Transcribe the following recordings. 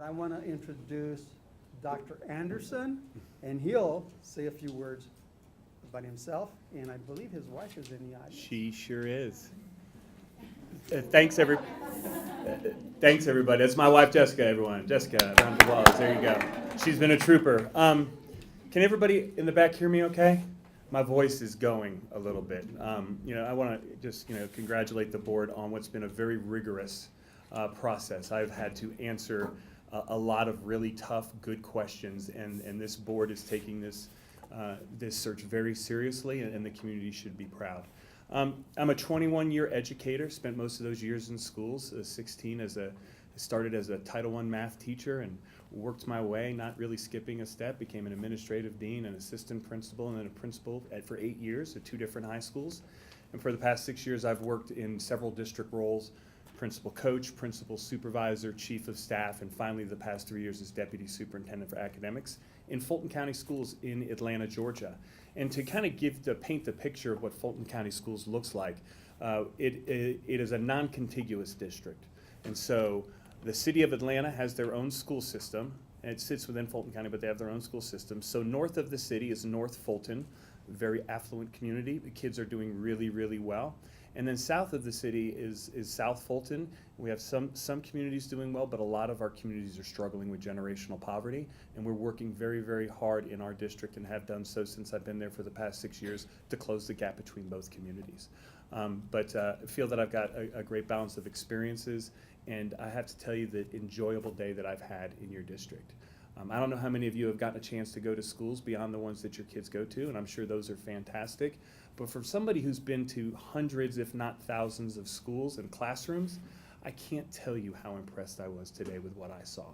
But I want to introduce Dr. Anderson, and he'll say a few words about himself, and I believe his wife is in the audience. She sure is. Thanks, everybody. That's my wife, Jessica, everyone. Jessica, round of applause. There you go. She's been a trooper. Can everybody in the back hear me okay? My voice is going a little bit. I want to just, congratulate the board on what's been a very rigorous process. I've had to answer a lot of really tough, good questions, and this board is taking this search very seriously, and the community should be proud. I'm a 21-year educator, spent most of those years in schools, 16 started as a Title I math teacher and worked my way, not really skipping a step, became an administrative dean, an assistant principal, and then a principal for 8 years at 2 different high schools. And for the past 6 years, I've worked in several district roles, principal coach, principal supervisor, chief of staff, and finally the past 3 years as deputy superintendent for academics in Fulton County Schools in Atlanta, Georgia. And to kind of paint the picture of what Fulton County Schools looks like, it is a non-contiguous district. And so the city of Atlanta has their own school system, and it sits within Fulton County, but they have their own school system. So north of the city is North Fulton, very affluent community. The kids are doing really, really well. And then south of the city is South Fulton. We have some communities doing well, but a lot of our communities are struggling with generational poverty, and we're working very, very hard in our district and have done so since I've been there for the past 6 years to close the gap between both communities. But I feel that I've got a great balance of experiences, and I have to tell you the enjoyable day that I've had in your district. I don't know how many of you have gotten a chance to go to schools beyond the ones that your kids go to, and I'm sure those are fantastic. But for somebody who's been to hundreds, if not thousands, of schools and classrooms, I can't tell you how impressed I was today with what I saw.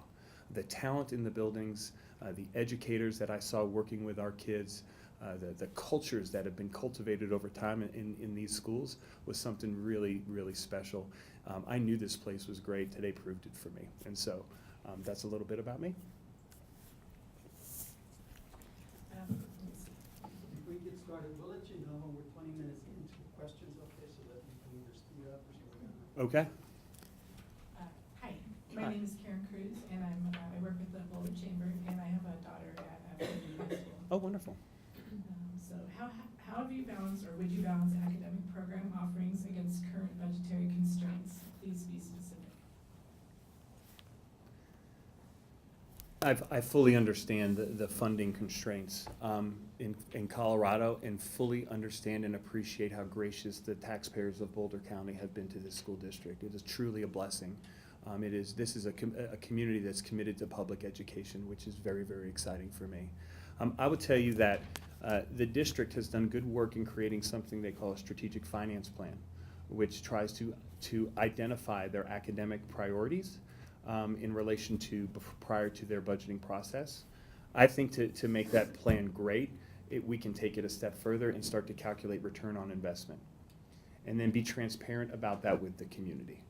The talent in the buildings, the educators that I saw working with our kids, the cultures that have been cultivated over time in these schools was something really, really special. I knew this place was great. Today proved it for me. And so that's a little bit about me. Before we get started, we'll let you know when we're 20 minutes into questions, okay, so that you can either speed up or slow down. Okay. Hi, my name is Karen Cruz, and I work with the Boulder Chamber, and I have a daughter at Boulder High School. Oh, wonderful. So how have you balanced, or would you balance academic program offerings against current budgetary constraints? Please be specific. I fully understand the funding constraints in Colorado, and fully understand and appreciate how gracious the taxpayers of Boulder County have been to this school district. It is truly a blessing. This is a community that's committed to public education, which is very, very exciting for me. I would tell you that the district has done good work in creating something they call a strategic finance plan, which tries to identify their academic priorities in relation to prior to their budgeting process. I think to make that plan great, we can take it a step further and start to calculate return on investment, and then be transparent about that with the community.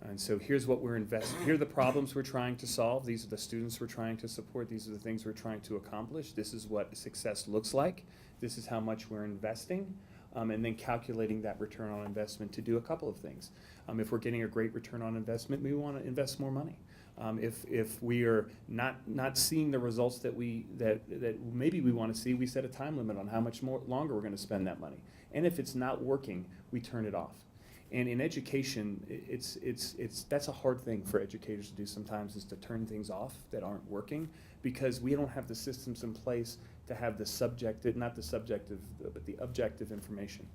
And so here's what we're investing. Here are the problems we're trying to solve. These are the students we're trying to support. These are the things we're trying to accomplish. This is what success looks like. This is how much we're investing. And then calculating that return on investment to do a couple of things. If we're getting a great return on investment, we want to invest more money. If we are not seeing the results that maybe we want to see, we set a time limit on how much longer we're going to spend that money. And if it's not working, we turn it off. And in education, that's a hard thing for educators to do sometimes, is to turn things off that aren't working, because we don't have the systems in place to have the but the objective information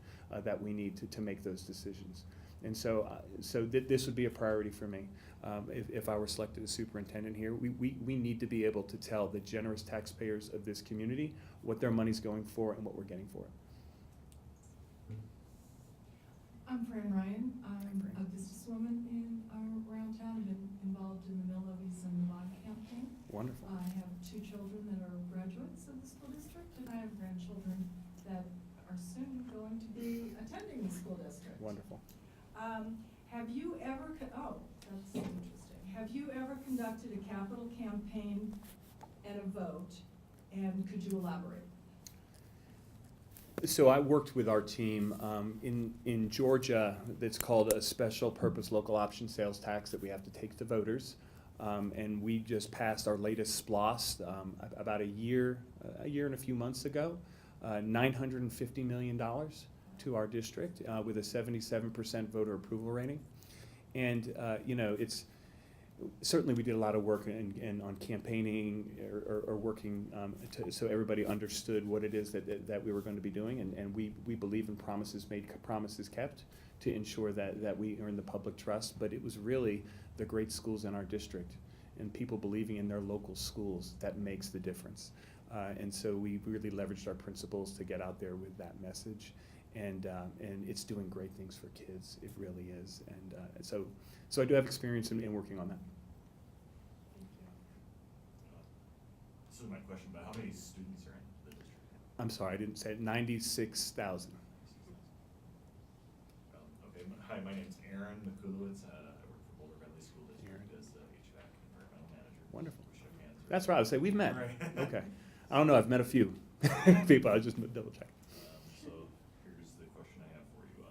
that we need to make those decisions. And so this would be a priority for me. If I were selected as superintendent here, we need to be able to tell the generous taxpayers of this community what their money's going for and what we're getting for it. I'm Fran Ryan. I'm a businesswoman around town. I've been involved in the Mill Levies and the bond campaign. Wonderful. I have 2 children that are graduates of the school district, and I have grandchildren that are soon going to be attending the school district. Wonderful. Have you ever, that's interesting. Have you ever conducted a capital campaign and a vote, and could you elaborate? So I worked with our team in Georgia. That's called a special purpose local option sales tax that we have to take to voters. And we just passed our latest SPLOST about a year and a few months ago, $950 million to our district with a 77% voter approval rating. And it's certainly we did a lot of work on campaigning or working so everybody understood what it is that we were going to be doing, and we believe in promises made, promises kept, to ensure that we earn the public trust. But it was really the great schools in our district and people believing in their local schools that makes the difference. And so we really leveraged our principals to get out there with that message, and it's doing great things for kids. It really is, and so I do have experience in working on that. This is my question, but how many students are in the district? I'm sorry, I didn't say it. 96,000. Okay, hi, my name's Aaron McCulowitz. I work for Boulder County School District Aaron. as the HVAC and environmental manager. Wonderful. We shook hands. That's right. I would say we've met. Right. Okay. I don't know. I've met a few people. I was just double check. So here's the question I have for you.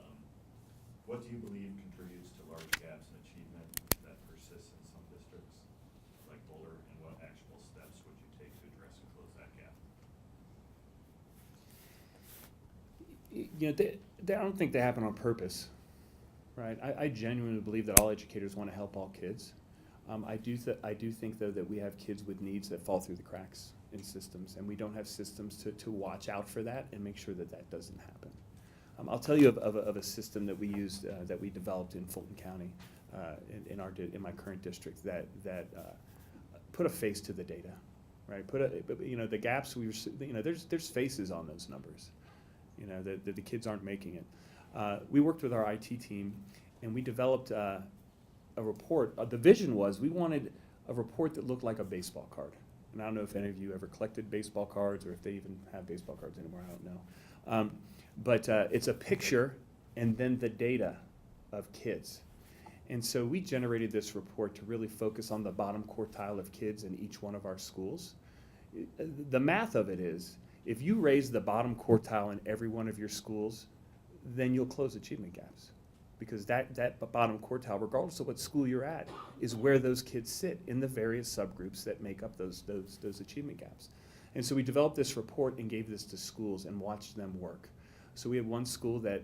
What do you believe contributes to large gaps in achievement that persist in some districts like Boulder, and what actual steps would you take to address and close that gap? I don't think they happen on purpose, right? I genuinely believe that all educators want to help all kids. I do think, though, that we have kids with needs that fall through the cracks in systems, and we don't have systems to watch out for that and make sure that doesn't happen. I'll tell you of a system that we used, that we developed in Fulton County, in my current district, that put a face to the data, right? The gaps there's faces on those numbers, that the kids aren't making it. We worked with our IT team, and we developed a report. The vision was we wanted a report that looked like a baseball card. And I don't know if any of you ever collected baseball cards or if they even have baseball cards anymore, I don't know. But it's a picture and then the data of kids. And so we generated this report to really focus on the bottom quartile of kids in each one of our schools. The math of it is, if you raise the bottom quartile in every one of your schools, then you'll close achievement gaps. Because that bottom quartile, regardless of what school you're at, is where those kids sit in the various subgroups that make up those achievement gaps. And so we developed this report and gave this to schools and watched them work. So we had one school that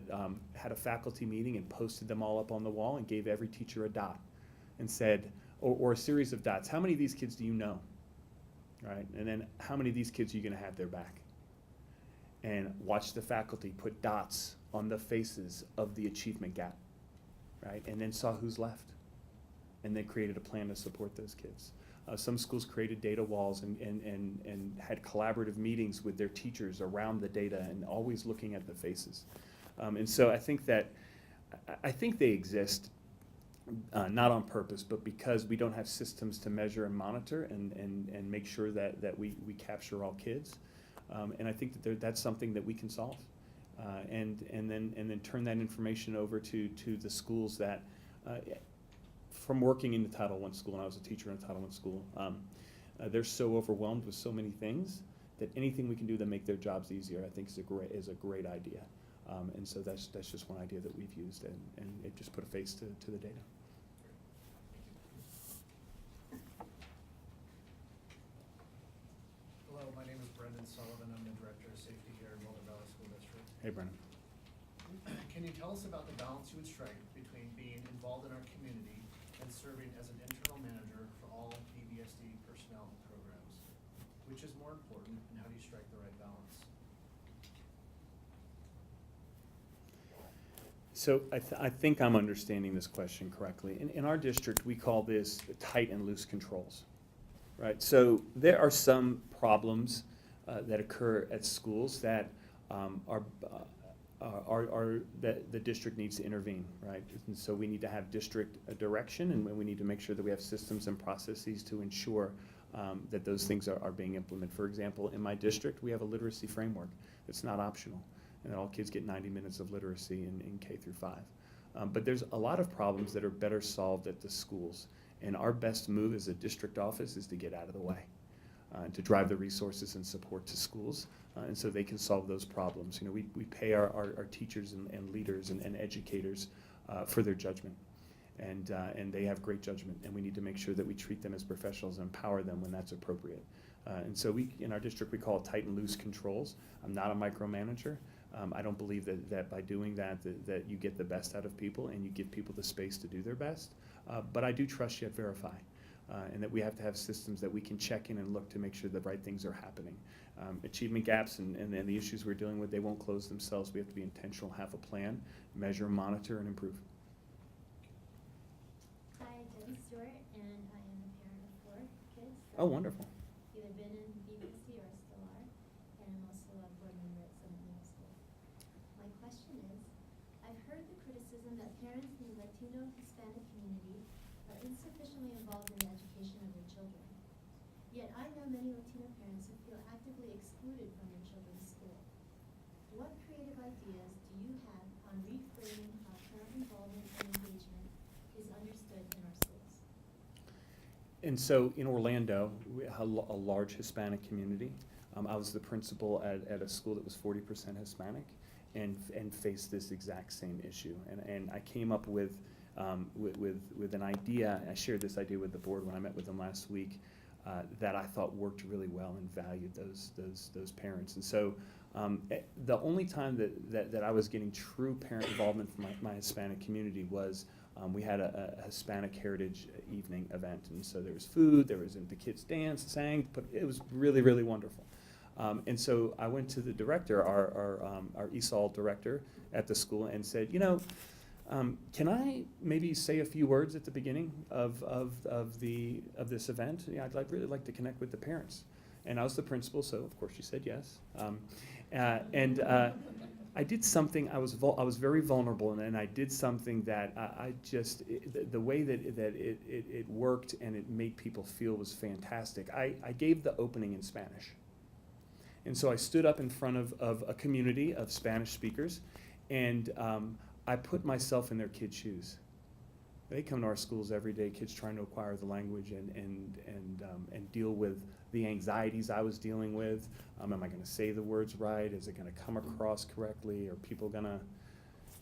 had a faculty meeting and posted them all up on the wall and gave every teacher a dot and said, or a series of dots, how many of these kids do you know, right? And then how many of these kids are you gonna have their back? And watch the faculty put dots on the faces of the achievement gap, right? And then saw who's left. And then created a plan to support those kids. Some schools created data walls and had collaborative meetings with their teachers around the data and always looking at the faces. And so I think they exist, not on purpose, but because we don't have systems to measure and monitor and make sure that we capture all kids. And I think that's something that we can solve. And then turn that information over to the schools that, from working in the Title I school, and I was a teacher in a Title I school, they're so overwhelmed with so many things that anything we can do to make their jobs easier, I think is a great idea. And so that's just one idea that we've used, and it just put a face to the data. Hello, my name is Brendan Sullivan. I'm the Director of Safety here in Boulder Valley School District. Hey, Brennan. Can you tell us about the balance you would strike between being involved in our community and serving as an internal manager for all BVSD personnel and programs? Which is more important, and how do you strike the right balance? So I think I'm understanding this question correctly. In our district, we call this tight and loose controls, right? So there are some problems that occur at schools that that the district needs to intervene, right? And so we need to have district direction, and we need to make sure that we have systems and processes to ensure that those things are being implemented. For example, in my district, we have a literacy framework that's not optional, and all kids get 90 minutes of literacy in K through 5. But there's a lot of problems that are better solved at the schools, and our best move as a district office is to get out of the way, to drive the resources and support to schools, and so they can solve those problems. We pay our teachers and leaders and educators for their judgment. And they have great judgment, and we need to make sure that we treat them as professionals and empower them when that's appropriate. And so in our district, we call it tight and loose controls. I'm not a micromanager. I don't believe that by doing that you get the best out of people and you give people the space to do their best. But I do trust yet verify, and that we have to have systems that we can check in and look to make sure the right things are happening. Achievement gaps and the issues we're dealing with, they won't close themselves. We have to be intentional, have a plan, measure, monitor, and improve. Hi, Debbie Stewart, and I am the parent of 4 kids. Oh, wonderful. Either been in BVSD or still are, and I'm also a board member at Summit Middle School. My question is, I've heard the criticism that parents in the Latino Hispanic community are insufficiently involved in the education of their children. Yet I know many Latino parents who feel actively excluded from their children's school. What creative ideas do you have on reframing how parent involvement and engagement is understood in our schools? And so in Orlando, we have a large Hispanic community. I was the principal at a school that was 40% Hispanic and faced this exact same issue. And I came up with an idea. I shared this idea with the board when I met with them last week that I thought worked really well and valued those parents. And so the only time that I was getting true parent involvement from my Hispanic community was we had a Hispanic Heritage Evening event, and so there was food, the kids danced, sang, but it was really, really wonderful. And so I went to the director, our ESOL director at the school, and said, can I maybe say a few words at the beginning of this event? Yeah, I'd really like to connect with the parents. And I was the principal, so of course she said yes. I did something. I was very vulnerable, and I did something that the way that it worked and it made people feel was fantastic. I gave the opening in Spanish, and so I stood up in front of a community of Spanish speakers, and I put myself in their kids' shoes. They come to our schools every day, kids trying to acquire the language and deal with the anxieties I was dealing with. Am I going to say the words right? Is it going to come across correctly? Are people going to?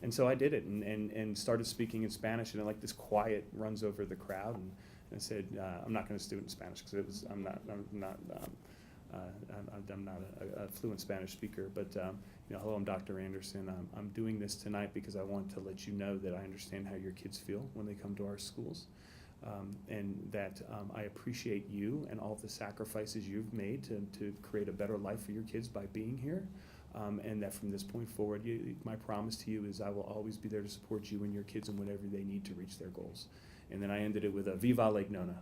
And so I did it and started speaking in Spanish, and then like this quiet runs over the crowd, and I said, I'm not going to do it in Spanish because I'm not a fluent Spanish speaker, but hello, I'm Dr. Anderson. I'm doing this tonight because I want to let you know that I understand how your kids feel when they come to our schools, and that I appreciate you and all the sacrifices you've made to create a better life for your kids by being here, and that from this point forward, my promise to you is I will always be there to support you and your kids in whatever they need to reach their goals. And then I ended it with a Viva Lake Nona.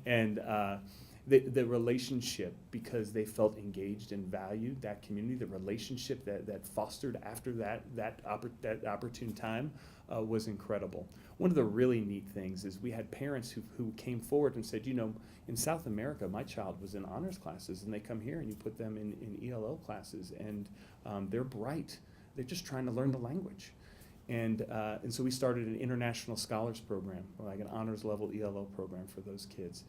And the relationship, because they felt engaged and valued, that community, the relationship that fostered after that opportune time was incredible. One of the really neat things is we had parents who came forward and said, in South America, my child was in honors classes, and they come here and you put them in ELL classes, and they're bright. They're just trying to learn the language. And so we started an international scholars program, like an honors level ELL program for those kids.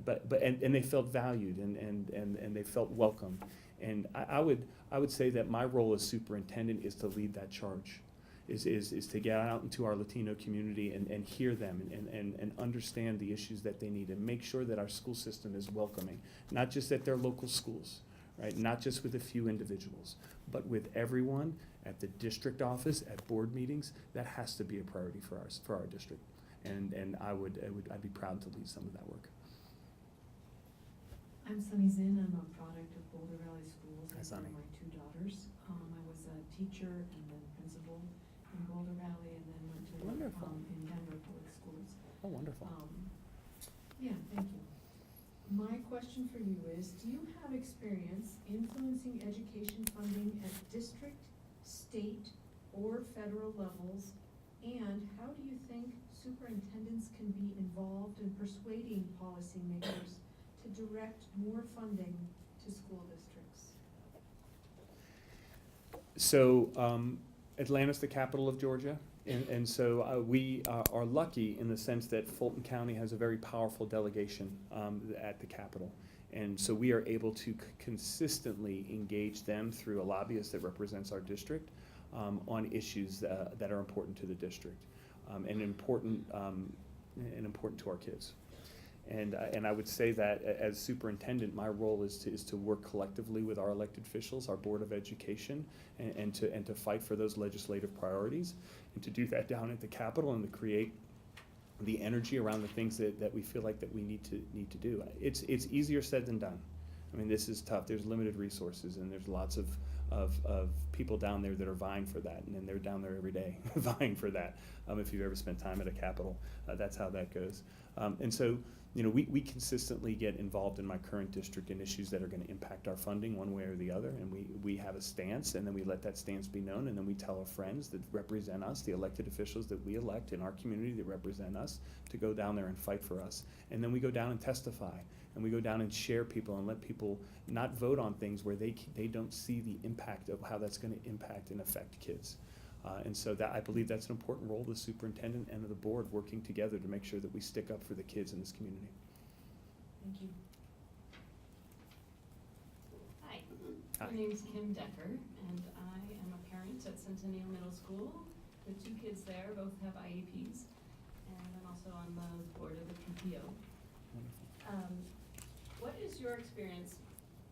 But they felt valued and they felt welcome. And I would say that my role as superintendent is to lead that charge, is to get out into our Latino community and hear them and understand the issues that they need and make sure that our school system is welcoming, not just at their local schools, right? Not just with a few individuals, but with everyone at the district office, at board meetings. That has to be a priority for our district. And I'd be proud to lead some of that work. I'm Sunny Zinn. I'm a product of Boulder Valley Schools. Hi, Sunny. My 2 daughters. I was a teacher and then principal in Boulder Valley, and then went to work Wonderful. in Denver Public Schools. Oh, wonderful. Yeah, thank you. My question for you is, do you have experience influencing education funding at district, state, or federal levels? And how do you think superintendents can be involved in persuading policymakers to direct more funding to school districts? So Atlanta's the capital of Georgia, and so we are lucky in the sense that Fulton County has a very powerful delegation at the capital. And so we are able to consistently engage them through a lobbyist that represents our district on issues that are important to the district. and important to our kids. And I would say that as superintendent, my role is to work collectively with our elected officials, our Board of Education, and to fight for those legislative priorities, and to do that down at the Capitol, and to create the energy around the things that we feel like that we need to do. It's easier said than done. I mean, this is tough. There's limited resources, and there's lots of people down there that are vying for that, and then they're down there every day vying for that. If you've ever spent time at a Capitol, that's how that goes. And so, we consistently get involved in my current district in issues that are going to impact our funding one way or the other, and we have a stance, and then we let that stance be known, and then we tell our friends that represent us, the elected officials that we elect in our community that represent us, to go down there and fight for us. And then we go down and testify, and we go down and share people and let people not vote on things where they don't see the impact of how that's going to impact and affect kids. And so that I believe that's an important role of the superintendent and of the board working together to make sure that we stick up for the kids in this community. Thank you. Hi, Hi. my name's Kim Decker, and I am a parent at Centennial Middle School with 2 kids there. Both have IEPs, and I'm also on the board of the PTO. What is your experience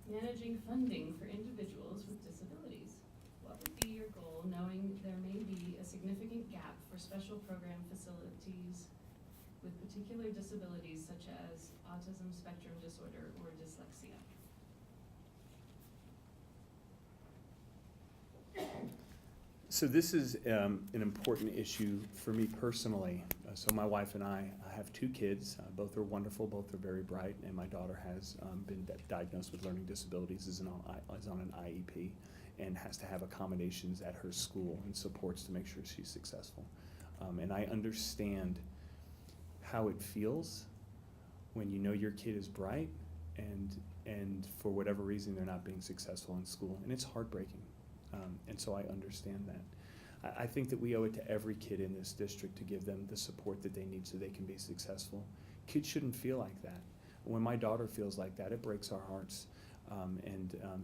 managing funding for individuals with disabilities? What would be your goal, knowing there may be a significant gap for special program facilities with particular disabilities such as autism spectrum disorder or dyslexia? So this is an important issue for me personally. So my wife and I have 2 kids. Both are wonderful, both are very bright, and my daughter has been diagnosed with learning disabilities, is on an IEP, and has to have accommodations at her school and supports to make sure she's successful. And I understand how it feels when you know your kid is bright and for whatever reason they're not being successful in school, and it's heartbreaking. And so I understand that. I think that we owe it to every kid in this district to give them the support that they need so they can be successful. Kids shouldn't feel like that. When my daughter feels like that, it breaks our hearts.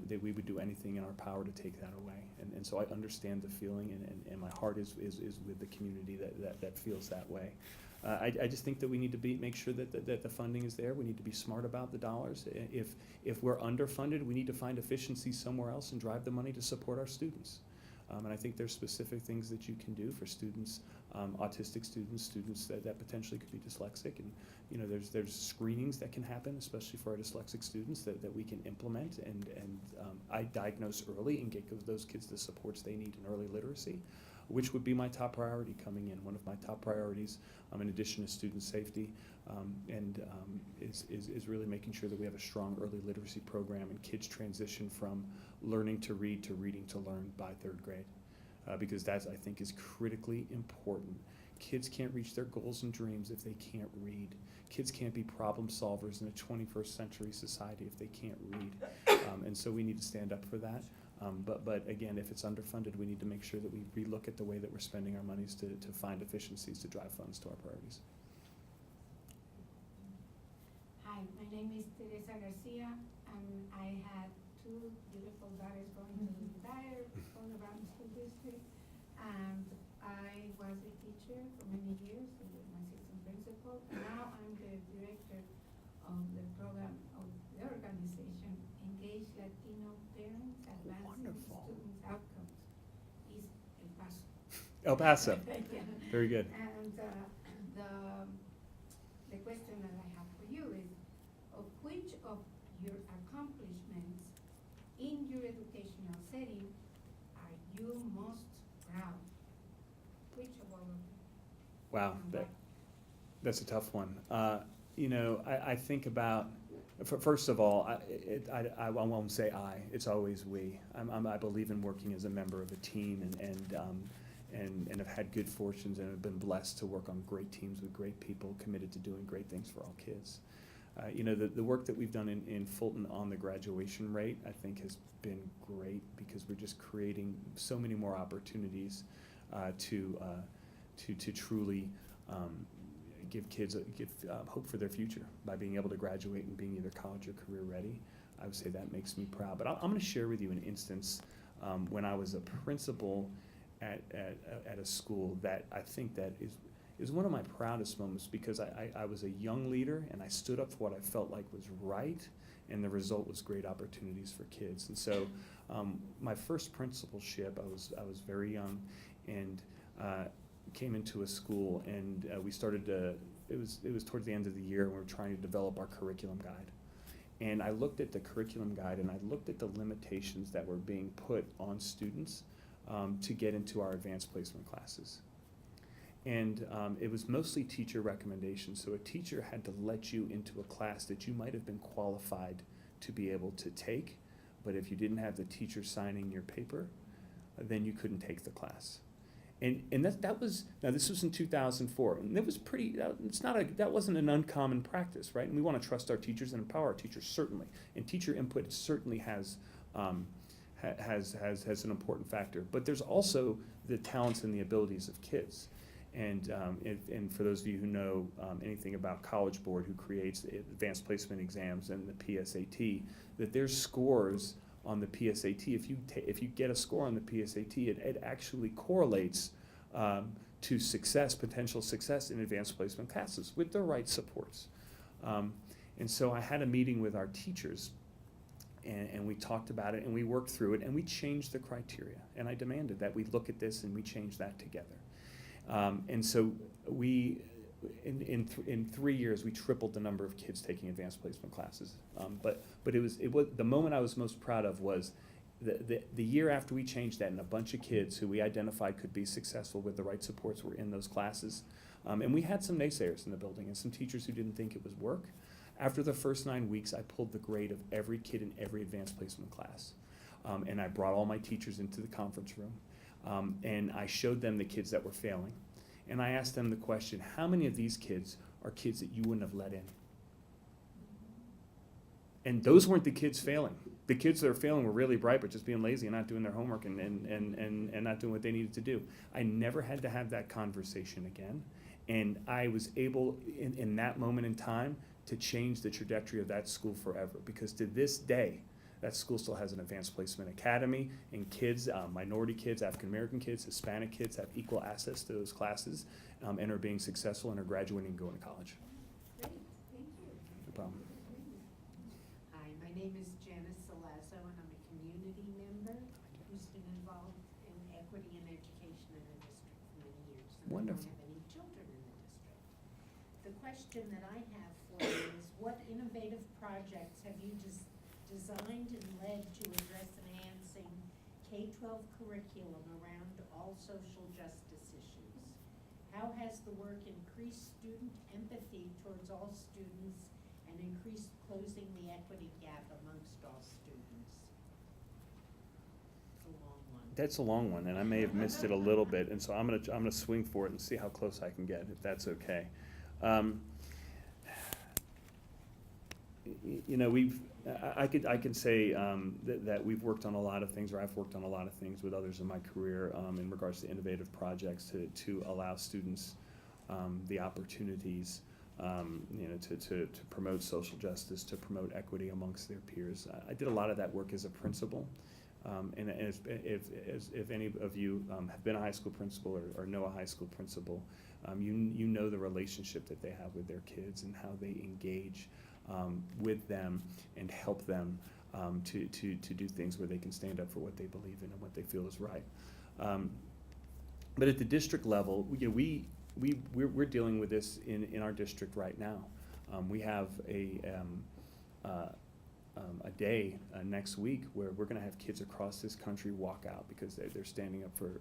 That we would do anything in our power to take that away. And so I understand the feeling, and my heart is with the community that feels that way. I just think that we need to make sure that the funding is there. We need to be smart about the dollars. If we're underfunded, we need to find efficiency somewhere else and drive the money to support our students. And I think there's specific things that you can do for students, autistic students that potentially could be dyslexic, and there's screenings that can happen, especially for our dyslexic students that we can implement, and I diagnose early and get those kids the supports they need in early literacy, which would be my top priority coming in. One of my top priorities, in addition to student safety, is really making sure that we have a strong early literacy program and kids transition from learning to read to reading to learn by 3rd grade, because that, I think, is critically important. Kids can't reach their goals and dreams if they can't read. Kids can't be problem solvers in a 21st century society if they can't read, and so we need to stand up for that. But again, if it's underfunded, we need to make sure that we relook at the way that we're spending our monies to find efficiencies to drive funds to our priorities. Hi, my name is Teresa Garcia, and I had 2 beautiful daughters going to the entire Boulder County School District. And I was a teacher for many years, my assistant principal, and now I'm the director of the program of the organization, Engage Latino Parents Advancing Wonderful. Students' Outcomes, is El Paso. El Paso, Yeah. very good. And the question that I have for you is, of which of your accomplishments in your educational setting are you most proud? Which of all of them? Wow, And that's a tough one. I think about, first of all, I won't say I, it's always we. I believe in working as a member of a team, and have had good fortunes and have been blessed to work on great teams with great people committed to doing great things for all kids. The work that we've done in Fulton on the graduation rate, I think, has been great, because we're just creating so many more opportunities to truly give kids hope for their future by being able to graduate and being either college or career ready. I would say that makes me proud. But I'm going to share with you an instance when I was a principal at a school that I think that is one of my proudest moments because I was a young leader and I stood up for what I felt like was right, and the result was great opportunities for kids. And so my first principalship, I was very young, and came into a school, and we started to, it was towards the end of the year, and we were trying to develop our curriculum guide. And I looked at the curriculum guide, and I looked at the limitations that were being put on students to get into our advanced placement classes. And it was mostly teacher recommendations. So a teacher had to let you into a class that you might have been qualified to be able to take, but if you didn't have the teacher signing your paper, then you couldn't take the class. And that was, now this was in 2004, and it was pretty, that wasn't an uncommon practice, right? And we want to trust our teachers and empower our teachers, certainly. And teacher input certainly has an important factor. But there's also the talents and the abilities of kids. And for those of you who know anything about College Board, who creates advanced placement exams and the PSAT, that there's scores on the PSAT. If you get a score on the PSAT, it actually correlates to success, potential success in advanced placement classes with the right supports. And so I had a meeting with our teachers, and we talked about it, and we worked through it, and we changed the criteria. And I demanded that we look at this and we change that together. And so we, in 3 years, we tripled the number of kids taking advanced placement classes. But it was the moment I was most proud of was the year after we changed that, and a bunch of kids who we identified could be successful with the right supports were in those classes. And we had some naysayers in the building and some teachers who didn't think it was work. After the first 9 weeks, I pulled the grade of every kid in every advanced placement class. And I brought all my teachers into the conference room. And I showed them the kids that were failing. And I asked them the question, how many of these kids are kids that you wouldn't have let in? And those weren't the kids failing. The kids that are failing were really bright, but just being lazy and not doing their homework and not doing what they needed to do. I never had to have that conversation again. And I was able, in that moment in time, to change the trajectory of that school forever. Because to this day, that school still has an advanced placement academy, and kids, minority kids, African American kids, Hispanic kids have equal access to those classes and are being successful and are graduating and going to college. Great, thank you. No problem. Hi, my name is Janice Salazzo, and I'm a community member who's been involved in equity and education in the district for many years. And Wonderful. I don't have any children in the district. The question that I have for you is, what innovative projects have you designed and led to address enhancing K-12 curriculum around all social justice issues? How has the work increased student empathy towards all students and increased closing the equity gap amongst all students? It's a long one. That's a long one, and I may have missed it a little bit, and so I'm gonna swing for it and see how close I can get, if that's okay. You know, I can say that we've worked on a lot of things, or I've worked on a lot of things with others in my career in regards to innovative projects to allow students the opportunities, you know, to promote social justice, to promote equity amongst their peers. I did a lot of that work as a principal, and if any of you have been a high school principal or know a high school principal, you know the relationship that they have with their kids and how they engage with them and help them to do things where they can stand up for what they believe in and what they feel is right. But at the district level, you know, we're dealing with this in our district right now. We have a day next week where we're going to have kids across this country walk out because they're standing up for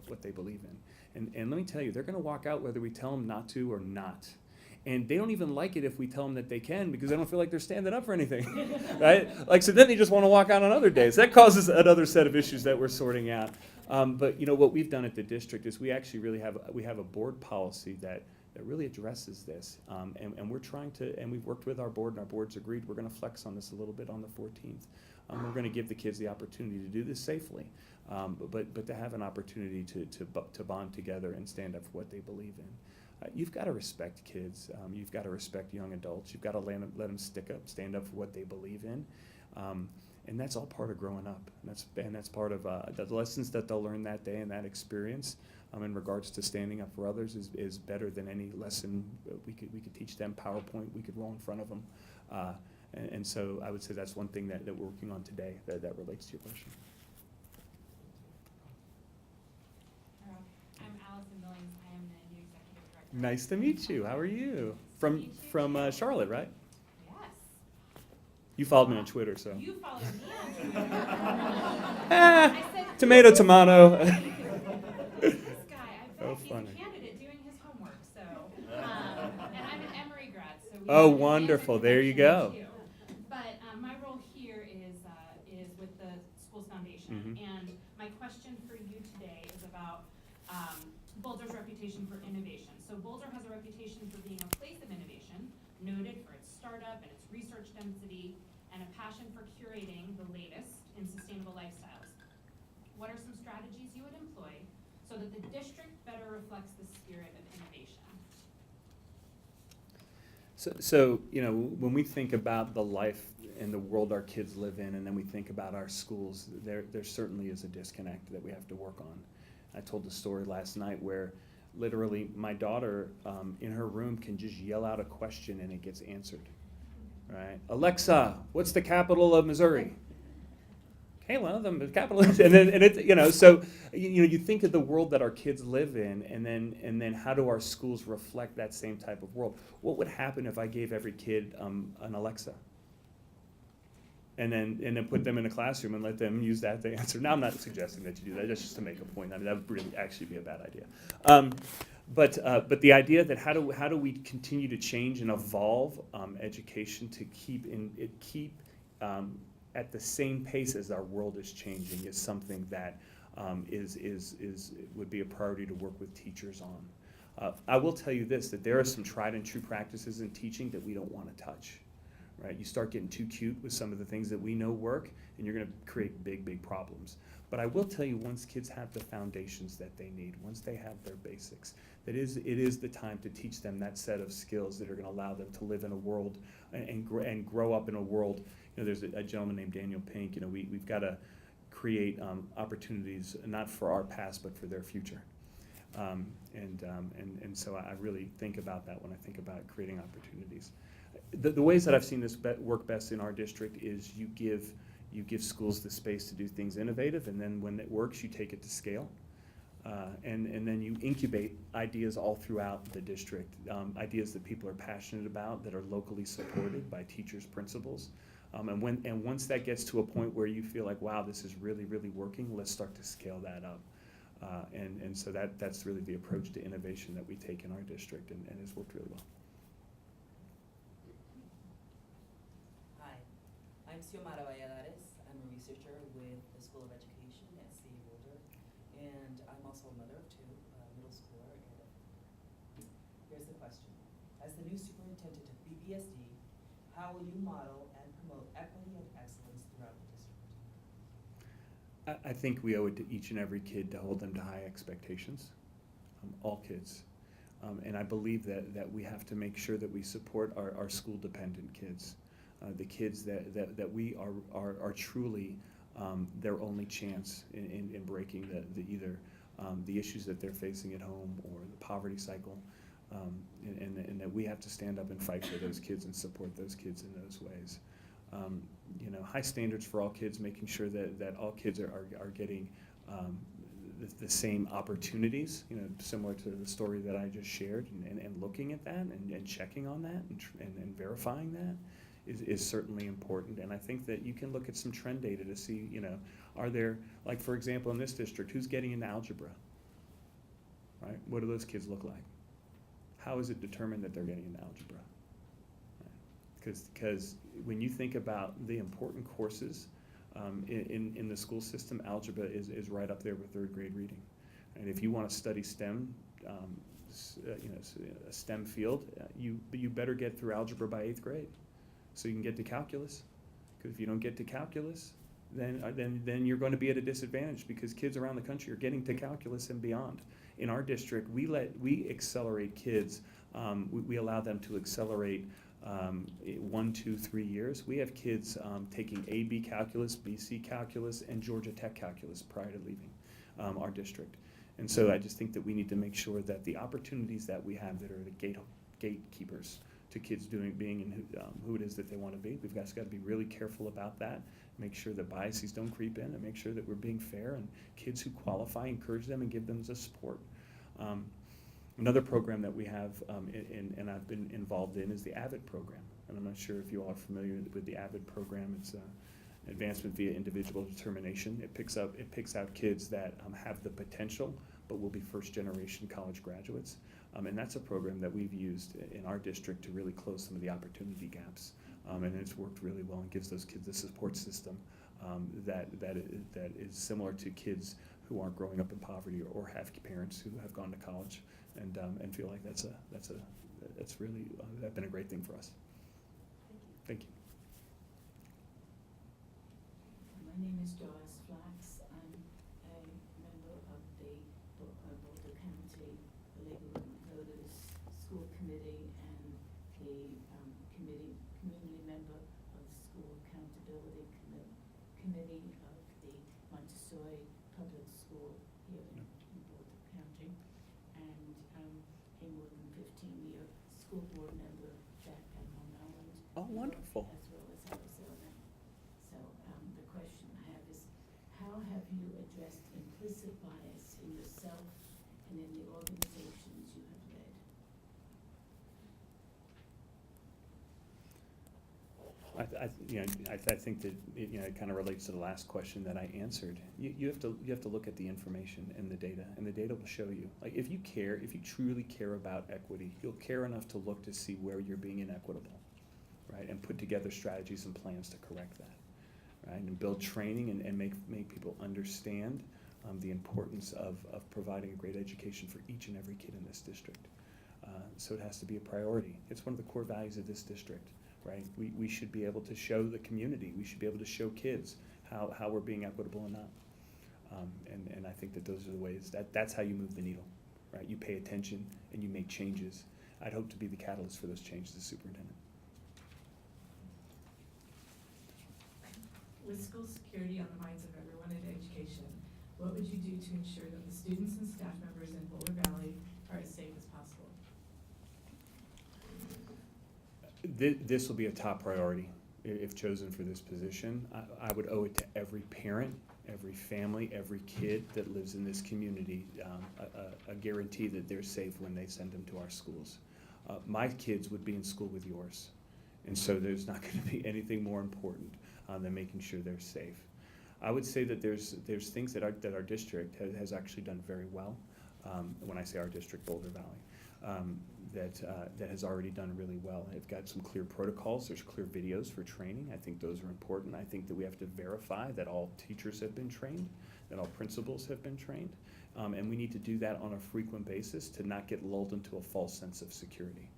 what they believe in. And let me tell you, they're going to walk out whether we tell them not to or not. And they don't even like it if we tell them that they can, because they don't feel like they're standing up for anything, right? Like, so then they just want to walk out on other days. That causes another set of issues that we're sorting out. But you know, what we've done at the district is we actually really have a board policy that really addresses this. And we're trying to, and we've worked with our board, and our board's agreed we're going to flex on this a little bit on the 14th. We're going to give the kids the opportunity to do this safely, but to have an opportunity to bond together and stand up for what they believe in. You've got to respect kids. You've got to respect young adults. You've got to let them stand up for what they believe in. And that's all part of growing up. And that's part of the lessons that they'll learn that day and that experience in regards to standing up for others is better than any lesson we could teach them. PowerPoint we could roll in front of them. And so I would say that's one thing that we're working on today that relates to your question. I'm Allison Billings. I am the new executive director. Nice to meet you. How are you? From Charlotte, right? Yes. You followed me on Twitter, so. You followed me on Twitter. Ah, I said, tomato, tomato. this guy, I bet he's funny. a candidate doing his homework. So, and I'm an Emory grad, so we Oh, have an wonderful. answer There you connection, go. too. But my role here is with the Schools Foundation, Mhm. and my question for you today is about Boulder's reputation for innovation. So Boulder has a reputation for being a place of innovation, noted for its startup and its research density, and a passion for curating the latest in sustainable lifestyles. What are some strategies you would employ so that the district better reflects the spirit of innovation? So you know, when we think about the life and the world our kids live in, and then we think about our schools, there certainly is a disconnect that we have to work on. I told the story last night where literally my daughter in her room can just yell out a question and it gets answered. Right? Alexa, what's the capital of Missouri? Okay, well, the capital is, and it's, you know, so you think of the world that our kids live in, and then how do our schools reflect that same type of world? What would happen if I gave every kid an Alexa? And then put them in a classroom and let them use that to answer. Now, I'm not suggesting that you do that. That's just to make a point. I mean, that would really actually be a bad idea. But the idea that how do we continue to change and evolve education to keep at the same pace as our world is changing is something that would be a priority to work with teachers on. I will tell you this, that there are some tried and true practices in teaching that we don't want to touch. Right? You start getting too cute with some of the things that we know work, and you're going to create big problems. But I will tell you, once kids have the foundations that they need, once they have their basics, it is the time to teach them that set of skills that are going to allow them to live in a world and grow up in a world. You know, there's a gentleman named Daniel Pink. You know, we've got to create opportunities not for our past but for their future. And so I really think about that when I think about creating opportunities. The ways that I've seen this work best in our district is you give schools the space to do things innovative, and then when it works, you take it to scale. And then you incubate ideas all throughout the district, ideas that people are passionate about, that are locally supported by teachers, principals. And once that gets to a point where you feel like, wow, this is really working, let's start to scale that up. And so that's really the approach to innovation that we take in our district, and has worked really well. Hi, I'm Xiomara Valladares. I'm a researcher with the School of Education at CA Boulder, and I'm also a mother of two, a middle schooler and a. Here's the question. As the new superintendent of BVSD, how will you model and promote equity and excellence throughout the district? I think we owe it to each and every kid to hold them to high expectations, all kids. And I believe that we have to make sure that we support our school-dependent kids, the kids that we are truly their only chance in breaking either the issues that they're facing at home or the poverty cycle, and that we have to stand up and fight for those kids and support those kids in those ways. You know, high standards for all kids, making sure that all kids are getting the same opportunities, you know, similar to the story that I just shared, and looking at that and checking on that and verifying that is certainly important. And I think that you can look at some trend data to see, you know, are there, like for example in this district, who's getting into algebra, right? What do those kids look like? How is it determined that they're getting into algebra? Because when you think about the important courses in the school system, algebra is right up there with third grade reading. And if you want to study STEM, you know, a STEM field, you better get through algebra by 8th grade, so you can get to calculus. Because if you don't get to calculus, then you're going to be at a disadvantage, because kids around the country are getting to calculus and beyond. In our district, we accelerate kids. We allow them to accelerate 1, 2, 3 years. We have kids taking AB calculus, BC calculus, and Georgia Tech calculus prior to leaving our district. And so I just think that we need to make sure that the opportunities that we have that are the gatekeepers to kids being in who it is that they want to be, we've got to be really careful about that, make sure that biases don't creep in, and make sure that we're being fair, and kids who qualify, encourage them and give them the support. Another program that we have and I've been involved in is the AVID program. And I'm not sure if you all are familiar with the AVID program. It's Advancement via Individual Determination. It picks out kids that have the potential but will be first-generation college graduates. And that's a program that we've used in our district to really close some of the opportunity gaps. And it's worked really well and gives those kids a support system that is similar to kids who aren't growing up in poverty or have parents who have gone to college and feel like that's really been a great thing for us. Thank you. My name is Doris Flax. I'm a member of the Boulder County Legal Notice School Committee and the community member of the School Accountability Committee of the Montessori Public School here in Boulder County, and a more than 15-year school board member back at Long Island. Oh, wonderful. As well as Arizona. So the question I have is, how have you addressed implicit bias in yourself and in the organizations you have led? I think that it kind of relates to the last question that I answered. You have to look at the information and the data will show you. Like if you truly care about equity, you'll care enough to look to see where you're being inequitable, right? And put together strategies and plans to correct that, right? And build training and make people understand the importance of providing a great education for each and every kid in this district. So it has to be a priority. It's one of the core values of this district. Right? We should be able to show the community, we should be able to show kids how we're being equitable and not. And I think that those are the ways, that's how you move the needle, right? You pay attention and you make changes. I'd hope to be the catalyst for those changes as superintendent. With school security on the minds of everyone in education, what would you do to ensure that the students and staff members in Boulder Valley are as safe as possible? This will be a top priority if chosen for this position. I would owe it to every parent, every family, every kid that lives in this community a guarantee that they're safe when they send them to our schools. My kids would be in school with yours, and so there's not going to be anything more important than making sure they're safe. I would say that there's things that our district has actually done very well. When I say our district, Boulder Valley. That has already done really well. They've got some clear protocols, there's clear videos for training. I think those are important. I think that we have to verify that all teachers have been trained, that all principals have been trained, and we need to do that on a frequent basis to not get lulled into a false sense of security.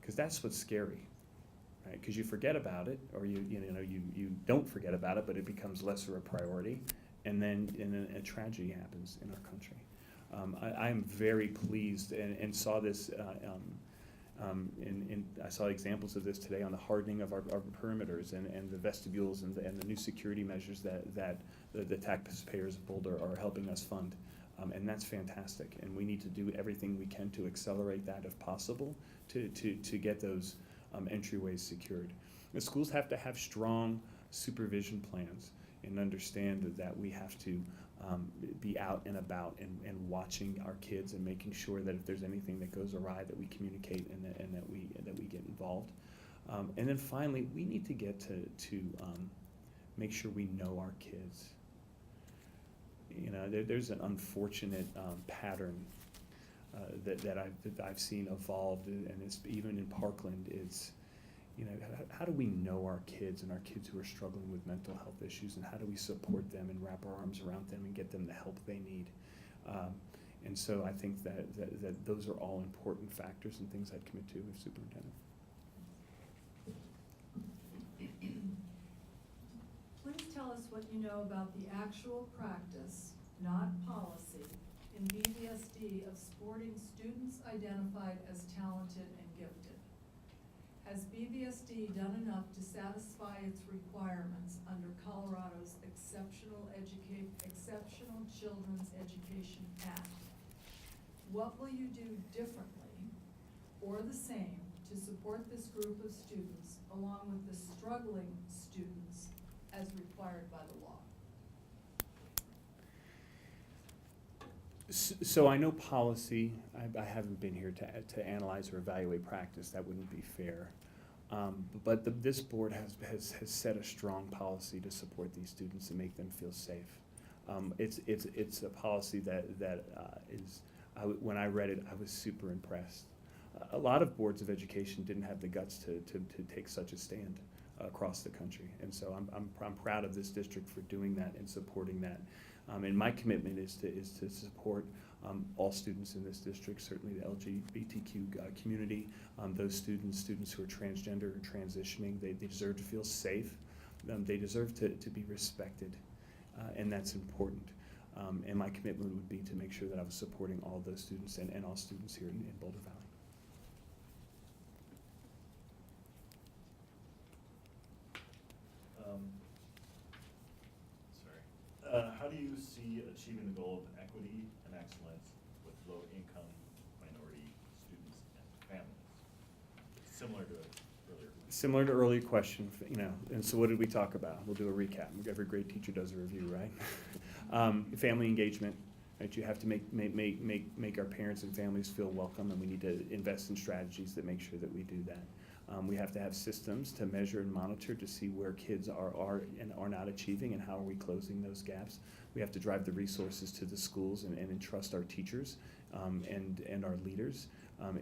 Because that's what's scary, right? Because you forget about it, or you don't forget about it, but it becomes lesser a priority, and then a tragedy happens in our country. I am very pleased and saw this, I saw examples of this today on the hardening of our perimeters and the vestibules and the new security measures that the taxpayers of Boulder are helping us fund. And that's fantastic. And we need to do everything we can to accelerate that if possible to get those entryways secured. The schools have to have strong supervision plans and understand that we have to be out and about and watching our kids and making sure that if there's anything that goes awry that we communicate and that we get involved. And then finally, we need to get to make sure we know our kids. There's an unfortunate pattern that I've seen evolved, and it's even in Parkland. It's how do we know our kids and our kids who are struggling with mental health issues, and how do we support them and wrap our arms around them and get them the help they need? And so I think that those are all important factors and things I'd commit to as superintendent. Please tell us what you know about the actual practice, not policy, in BVSD of supporting students identified as talented and gifted. has BVSD done enough to satisfy its requirements under Colorado's Exceptional Children's Education Act? What will you do differently or the same to support this group of students along with the struggling students as required by the law? So I know policy, I haven't been here to analyze or evaluate practice, that wouldn't be fair. But this board has set a strong policy to support these students and make them feel safe. It's a policy that is, when I read it, I was super impressed. A lot of boards of education didn't have the guts to take such a stand across the country. And so I'm proud of this district for doing that and supporting that. And my commitment is to support all students in this district, certainly the LGBTQ community, those students who are transgender or transitioning. They deserve to feel safe. They deserve to be respected, and that's important. And my commitment would be to make sure that I was supporting all those students and all students here in Boulder Valley. How do you see achieving the goal of equity and excellence with low-income minority students and families? Similar to earlier question, and so what did we talk about? We'll do a recap. Every great teacher does a review, right? Family engagement, right? You have to make our parents and families feel welcome, and we need to invest in strategies that make sure that we do that. We have to have systems to measure and monitor to see where kids are and are not achieving and how are we closing those gaps. We have to drive the resources to the schools and entrust our teachers and our leaders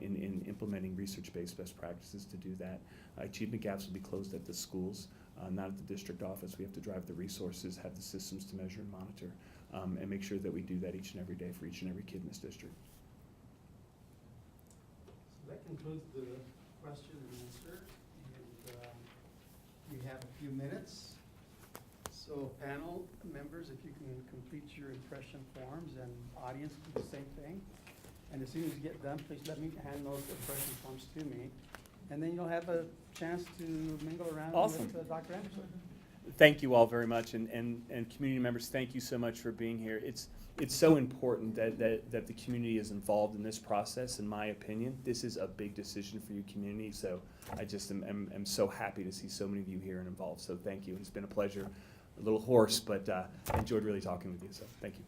in implementing research-based best practices to do that. Achievement gaps will be closed at the schools, not at the district office. We have to drive the resources, have the systems to measure and monitor, and make sure that we do that each and every day for each and every kid in this district. So that concludes the question and answer, and we have a few minutes. So panel members, if you can complete your impression forms, and audience do the same thing. And as soon as you get done, please let me hand those impression forms to me. And then you'll have a chance to mingle around Awesome. with Dr. Anderson. Thank you all very much, and community members, thank you so much for being here. It's so important that the community is involved in this process. In my opinion, this is a big decision for your community, so I just am so happy to see so many of you here and involved, so thank you. It's been a pleasure. A little hoarse, but I enjoyed really talking with you, so thank you.